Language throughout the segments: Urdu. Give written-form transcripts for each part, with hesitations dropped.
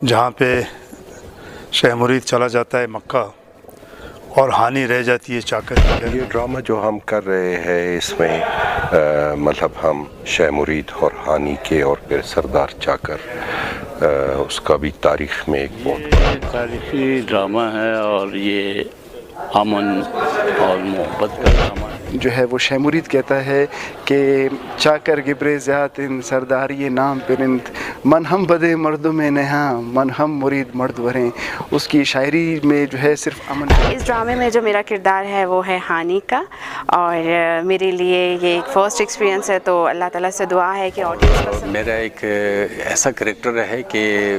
جہاں پہ شہ مرید چلا جاتا ہے مکہ اور ہانی رہ جاتی ہے چاکر کی گھر۔ یہ ڈرامہ جو ہم کر رہے ہیں اس میں مطلب ہم شہ مرید اور ہانی کے اور پھر سردار چاکر اس کا بھی تاریخ میں ایک بہت تاریخی ڈرامہ ہے اور یہ امن اور محبت کا ڈرامہ ہے۔ جو ہے وہ شہ مرید کہتا ہے کہ چاکر گبر زیاتن سرداری نام پرند من ہم بدے مردوں میں نہاں من ہم مرید مرد وریں۔ اس کی شاعری میں جو ہے صرف امن۔ اس ڈرامے میں جو میرا کردار ہے وہ ہے ہانی کا، اور میرے لیے یہ ایک فرسٹ ایکسپیرینس ہے، تو اللہ تعالیٰ سے دعا ہے کہ آڈینس پسند۔ میرا ایک ایسا کریکٹر ہے کہ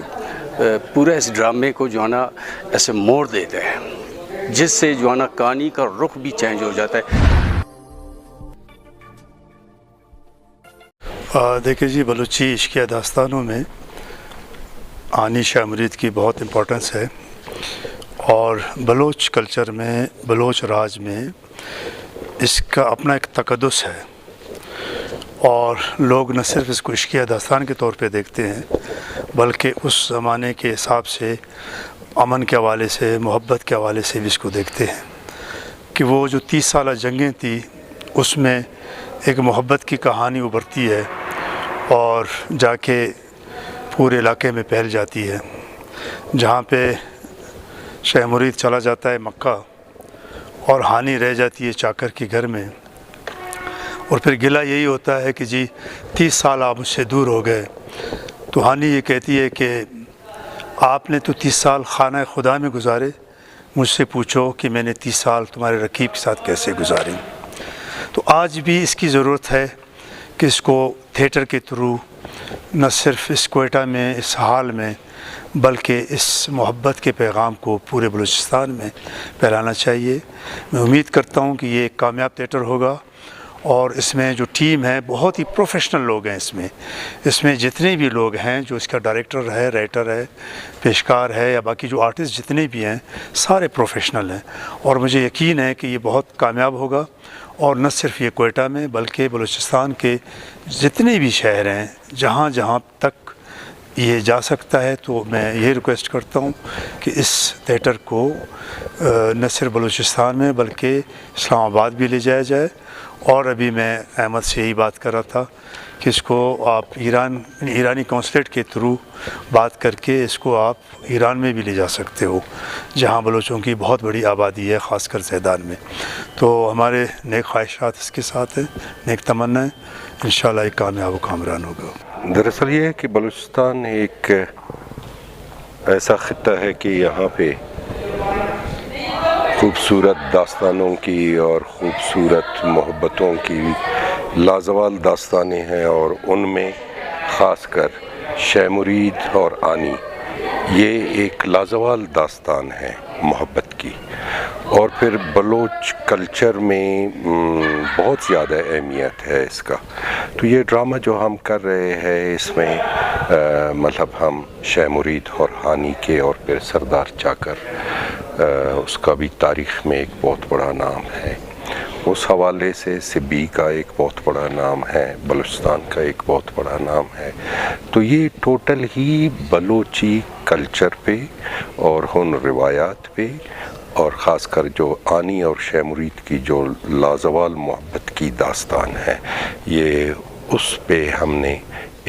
پورا اس ڈرامے کو جو ہے نا ایسے موڑ دیتے ہیں، جس سے جو ہے نا کہانی کا رخ بھی چینج ہو جاتا ہے۔ دیکھیں جی، بلوچی عشقیہ داستانوں میں ہانی شہ مرید کی بہت امپورٹنس ہے، اور بلوچ کلچر میں، بلوچ راج میں اس کا اپنا ایک تقدس ہے، اور لوگ نہ صرف اس کو عشقیہ داستان کے طور پہ دیکھتے ہیں بلکہ اس زمانے کے حساب سے امن کے حوالے سے، محبت کے حوالے سے بھی اس کو دیکھتے ہیں کہ وہ جو 30 سالہ جنگیں تھیں اس میں ایک محبت کی کہانی ابھرتی ہے اور جا کے پورے علاقے میں پھیل جاتی ہے۔ جہاں پہ شہ مرید چلا جاتا ہے مکہ اور ہانی رہ جاتی ہے چاکر کے گھر میں، اور پھر گلہ یہی ہوتا ہے کہ جی 30 سال آپ مجھ سے دور ہو گئے، تو ہانی یہ کہتی ہے کہ آپ نے تو 30 سال خانہ خدا میں گزارے، مجھ سے پوچھو کہ میں نے 30 سال تمہارے رقیب کے ساتھ کیسے گزارے۔ تو آج بھی اس کی ضرورت ہے کہ اس کو تھیٹر کے تھرو نہ صرف اس کوئٹہ میں، اس حال میں، بلکہ اس محبت کے پیغام کو پورے بلوچستان میں پھیلانا چاہیے۔ میں امید کرتا ہوں کہ یہ ایک کامیاب تھیٹر ہوگا، اور اس میں جو ٹیم ہے بہت ہی پروفیشنل لوگ ہیں۔ اس میں جتنے بھی لوگ ہیں، جو اس کا ڈائریکٹر ہے، رائٹر ہے، پیشکار ہے، یا باقی جو آرٹسٹ جتنے بھی ہیں، سارے پروفیشنل ہیں، اور مجھے یقین ہے کہ یہ بہت کامیاب ہوگا، اور نہ صرف یہ کوئٹہ میں بلکہ بلوچستان کے جتنے بھی شہر ہیں، جہاں جہاں تک یہ جا سکتا ہے۔ تو میں یہ ریکویسٹ کرتا ہوں کہ اس تھیٹر کو نہ صرف بلوچستان میں بلکہ اسلام آباد بھی لے جایا جائے، اور ابھی میں احمد سے یہی بات کر رہا تھا کہ اس کو آپ ایرانی کونسلیٹ کے تھرو بات کر کے اس کو آپ ایران میں بھی لے جا سکتے ہو، جہاں بلوچوں کی بہت بڑی آبادی ہے، خاص کر زیدان میں۔ تو ہمارے نیک خواہشات اس کے ساتھ ہیں، نیک تمنا ہے، انشاءاللہ ایک کامیاب و کامران ہوگا۔ دراصل یہ ہے کہ بلوچستان ایک ایسا خطہ ہے کہ یہاں پہ خوبصورت داستانوں کی اور خوبصورت محبتوں کی لازوال داستانیں ہیں، اور ان میں خاص کر شہ مرید اور آنی یہ ایک لازوال داستان ہے محبت کی، اور پھر بلوچ کلچر میں بہت زیادہ اہمیت ہے اس کا۔ تو یہ ڈرامہ جو ہم کر رہے ہیں اس میں مطلب ہم شہ مرید اور ہانی کے اور پھر سردار چاکر اس کا بھی تاریخ میں ایک بہت بڑا نام ہے، اس حوالے سے سبی کا ایک بہت بڑا نام ہے، بلوچستان کا ایک بہت بڑا نام ہے۔ تو یہ ٹوٹل ہی بلوچی کلچر پہ اور ان روایات پہ، اور خاص کر جو آنی اور شہ مرید کی جو لازوال محبت کی داستان ہے، یہ اس پہ ہم نے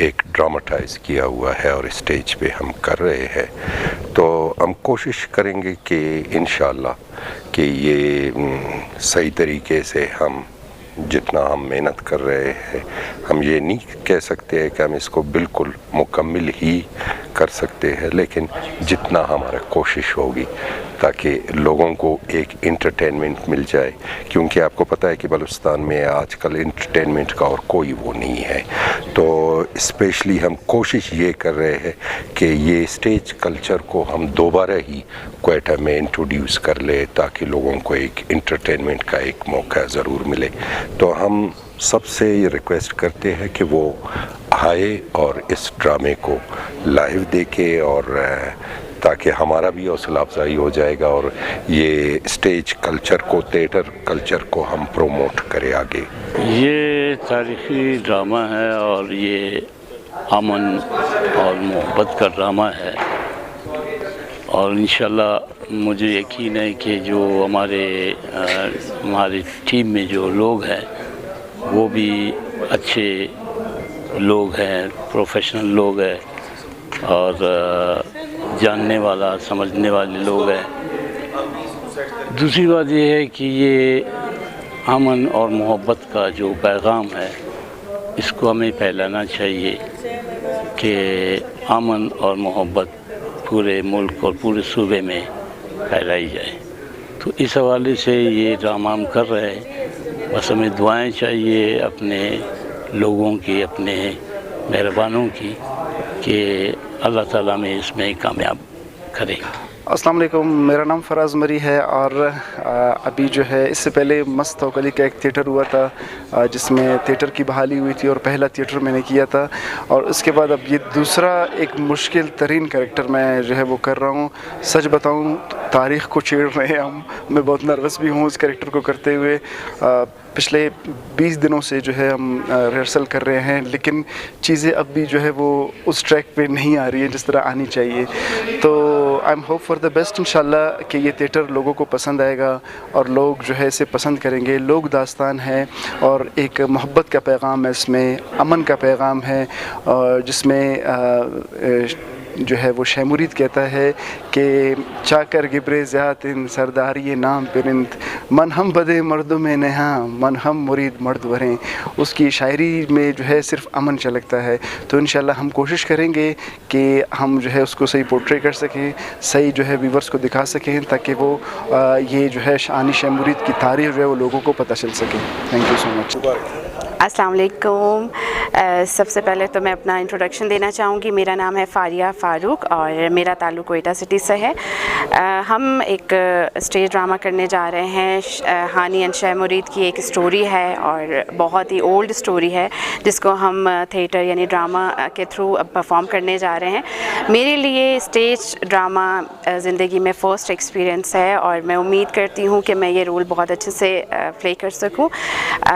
ایک ڈراماٹائز کیا ہوا ہے اور اسٹیج پہ ہم کر رہے ہیں۔ تو ہم کوشش کریں گے کہ انشاءاللہ کہ یہ صحیح طریقے سے ہم جتنا ہم محنت کر رہے ہیں، ہم یہ نہیں کہہ سکتے ہیں کہ ہم اس کو بالکل مکمل ہی کر سکتے ہیں، لیکن جتنا ہمارا کوشش ہوگی تاکہ لوگوں کو ایک انٹرٹینمنٹ مل جائے، کیونکہ آپ کو پتہ ہے کہ بلوچستان میں آج کل انٹرٹینمنٹ کا اور کوئی وہ نہیں ہے۔ تو اسپیشلی ہم کوشش یہ کر رہے ہیں کہ یہ اسٹیج کلچر کو ہم دوبارہ ہی کوئٹہ میں انٹروڈیوس کر لے، تاکہ لوگوں کو ایک انٹرٹینمنٹ کا ایک موقع ضرور ملے۔ تو ہم سب سے یہ ریکویسٹ کرتے ہیں کہ وہ آئے اور اس ڈرامے کو لائیو دیکھے، اور تاکہ ہمارا بھی حوصلہ افزائی ہو جائے گا، اور یہ اسٹیج کلچر کو، تھیٹر کلچر کو ہم پروموٹ کرے آگے۔ یہ تاریخی ڈرامہ ہے اور یہ امن اور محبت کا ڈرامہ ہے۔ اور انشاءاللہ مجھے یقین ہے کہ جو ہماری ٹیم میں جو لوگ ہیں وہ بھی اچھے لوگ ہیں، پروفیشنل لوگ ہیں اور جاننے والا سمجھنے والے لوگ ہیں۔ دوسری بات یہ ہے کہ یہ امن اور محبت کا جو پیغام ہے اس کو ہمیں پھیلانا چاہیے کہ امن اور محبت پورے ملک اور پورے صوبے میں پھیلائی جائے۔ تو اس حوالے سے یہ ڈرامہ ہم کر رہے ہیں، بس ہمیں دعائیں چاہیے اپنے لوگوں کی، اپنے مہربانوں کی، کہ اللہ تعالیٰ میں اس میں کامیاب کرے۔ السلام علیکم، میرا نام فراز مری ہے اور ابھی جو ہے اس سے پہلے مست توکلی کا ایک تھیٹر ہوا تھا جس میں تھیٹر کی بحالی ہوئی تھی اور پہلا تھیٹر میں نے کیا تھا، اور اس کے بعد اب یہ دوسرا ایک مشکل ترین کریکٹر میں جو ہے وہ کر رہا ہوں۔ سچ بتاؤں تاریخ کو چھیڑ رہے ہیں ہم، میں بہت نروس بھی ہوں اس کریکٹر کو کرتے ہوئے۔ پچھلے 20 دنوں سے جو ہے ہم ریہرسل کر رہے ہیں، لیکن چیزیں اب بھی جو ہے وہ اس ٹریک پہ نہیں آ رہی ہیں جس طرح آنی چاہیے۔ تو I am hope for the best انشاءاللہ کہ یہ تھیٹر لوگوں کو پسند آئے گا اور لوگ جو ہے اسے پسند کریں گے۔ لوگ داستان ہے اور ایک محبت کا پیغام ہے، اس میں امن کا پیغام ہے، اور جس میں جو ہے وہ شہ مرید کہتا ہے کہ چاکر گبر زیاتن سرداری نام پرند من ہم بدے مردم نہاں من ہم مرید مرد وریں، اس کی شاعری میں جو ہے صرف امن چلکتا ہے۔ تو انشاءاللہ ہم کوشش کریں گے کہ ہم جو ہے اس کو صحیح پورٹری کر سکیں، صحیح جو ہے ویورز کو دکھا سکیں، تاکہ وہ یہ جو ہے آنی شہ مرید کی تاریخ جو ہے وہ لوگوں کو پتہ چل سکے۔ تھینک یو سو مچ۔ السلام علیکم، سب سے پہلے تو میں اپنا انٹروڈکشن دینا چاہوں گی۔ میرا نام ہے فاریہ فاروق اور میرا تعلق کوئٹہ سٹی سے ہے۔ ہم ایک اسٹیج ڈرامہ کرنے جا رہے ہیں، ہانی اینڈ شہ مرید کی ایک اسٹوری ہے اور بہت ہی اولڈ اسٹوری ہے جس کو ہم تھیٹر یعنی ڈرامہ کے تھرو اب پرفارم کرنے جا رہے ہیں۔ میرے لیے اسٹیج ڈرامہ زندگی میں فرسٹ ایکسپیرینس ہے اور میں امید کرتی ہوں کہ میں یہ رول بہت اچھے سے پلے کر سکوں۔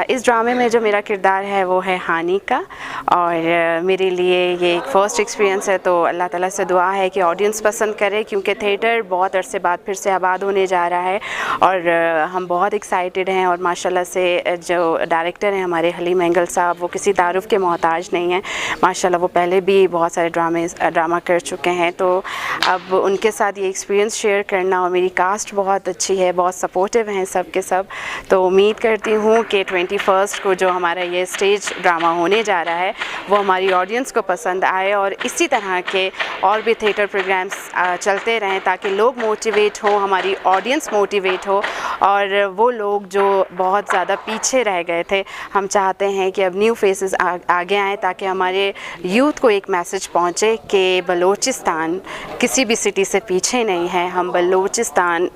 اس ڈرامے میں جو میرا کردار ہے وہ ہے ہانی کا، اور میرے لیے یہ ایک فرسٹ ایکسپیرینس ہے، تو اللہ تعالیٰ سے دعا ہے کہ آڈینس پسند کرے، کیونکہ تھیٹر بہت عرصے بعد پھر سے آباد ہونے جا رہا ہے اور ہم بہت ایکسائٹیڈ ہیں۔ اور ماشاءاللہ سے جو ڈائریکٹر ہیں ہمارے حلیم اینگل صاحب، وہ کسی تعارف کے محتاج نہیں ہیں، ماشاءاللہ وہ پہلے بھی بہت سارے ڈرامہ کر چکے ہیں، تو اب ان کے ساتھ یہ ایکسپیرینس شیئر کرنا، اور میری کاسٹ بہت اچھی ہے، بہت سپورٹیو ہیں سب کے سب، تو امید کرتی ہوں کہ 21 کو جو ہمارا یہ اسٹیج ڈرامہ ہونے جا رہا ہے وہ ہماری آڈینس کو پسند آئے، اور اسی طرح کے اور بھی تھیٹر پروگرامس چلتے رہیں تاکہ لوگ موٹیویٹ ہوں، ہماری آڈینس موٹیویٹ ہو، اور وہ لوگ جو بہت زیادہ پیچھے رہ گئے تھے، ہم چاہتے ہیں کہ اب نیو فیسز آگے آئیں تاکہ ہمارے یوتھ کو ایک میسج پہنچے کہ بلوچستان کسی بھی سٹی سے پیچھے نہیں ہے۔ ہم بلوچستان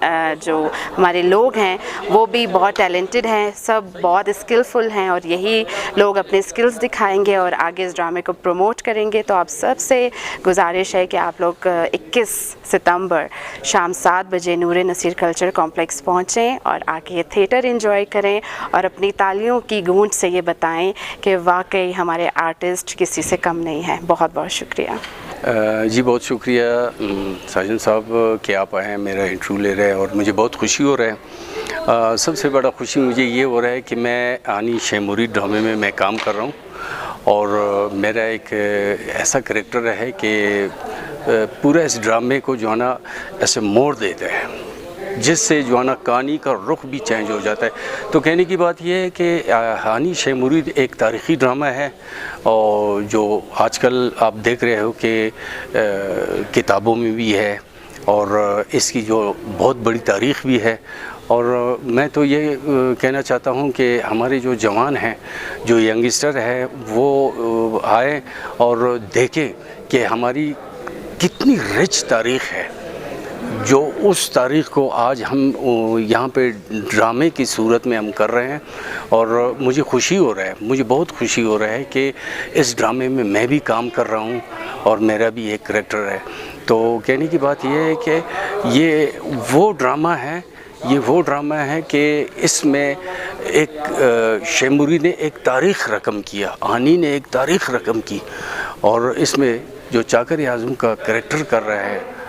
جو ہمارے لوگ ہیں وہ بھی بہت ٹیلنٹڈ ہیں، سب بہت اسکلفل ہیں، اور یہی لوگ اپنے اسکلز دکھائیں گے اور آگے اس ڈرامے کو پروموٹ کریں گے۔ تو آپ سب سے گزارش ہے کہ آپ لوگ 21 ستمبر شام 7 بجے نور نصیر کلچر کمپلیکس پہنچیں اور آ کے یہ تھیٹر انجوائے کریں، اور اپنی تالیوں کی گونج سے یہ بتائیں کہ واقعی ہمارے آرٹسٹ کسی سے کم نہیں ہیں۔ بہت بہت شکریہ۔ جی بہت شکریہ ساجن صاحب کہ آپ آئے ہیں، میرا انٹرویو لے رہے ہیں، اور مجھے بہت خوشی ہو رہا ہے۔ سب سے بڑا خوشی مجھے یہ ہو رہا ہے کہ میں آنی شہ مرید ڈرامے میں کام کر رہا ہوں، اور میرا ایک ایسا کریکٹر ہے کہ پورا اس ڈرامے کو جو ہے نا ایسے موڑ دیتا ہے، جس سے جو ہے نا کہانی کا رخ بھی چینج ہو جاتا ہے۔ تو کہنے کی بات یہ ہے کہ ہانی شہ مرید ایک تاریخی ڈرامہ ہے، اور جو آج کل آپ دیکھ رہے ہو کہ کتابوں میں بھی ہے، اور اس کی جو بہت بڑی تاریخ بھی ہے۔ اور میں تو یہ کہنا چاہتا ہوں کہ ہمارے جو جوان ہیں، جو ینگسٹر ہے، وہ آئیں اور دیکھیں کہ ہماری کتنی رچ تاریخ ہے، جو اس تاریخ کو آج ہم یہاں پہ ڈرامے کی صورت میں ہم کر رہے ہیں، اور مجھے خوشی ہو رہا ہے، مجھے بہت خوشی ہو رہا ہے کہ اس ڈرامے میں بھی کام کر رہا ہوں اور میرا بھی ایک کریکٹر ہے۔ تو کہنے کی بات یہ ہے کہ یہ وہ ڈرامہ ہے کہ اس میں ایک شہ مرید نے ایک تاریخ رقم کیا، آنی نے ایک تاریخ رقم کی، اور اس میں جو چاکر اعظم کا کریکٹر کر رہا ہے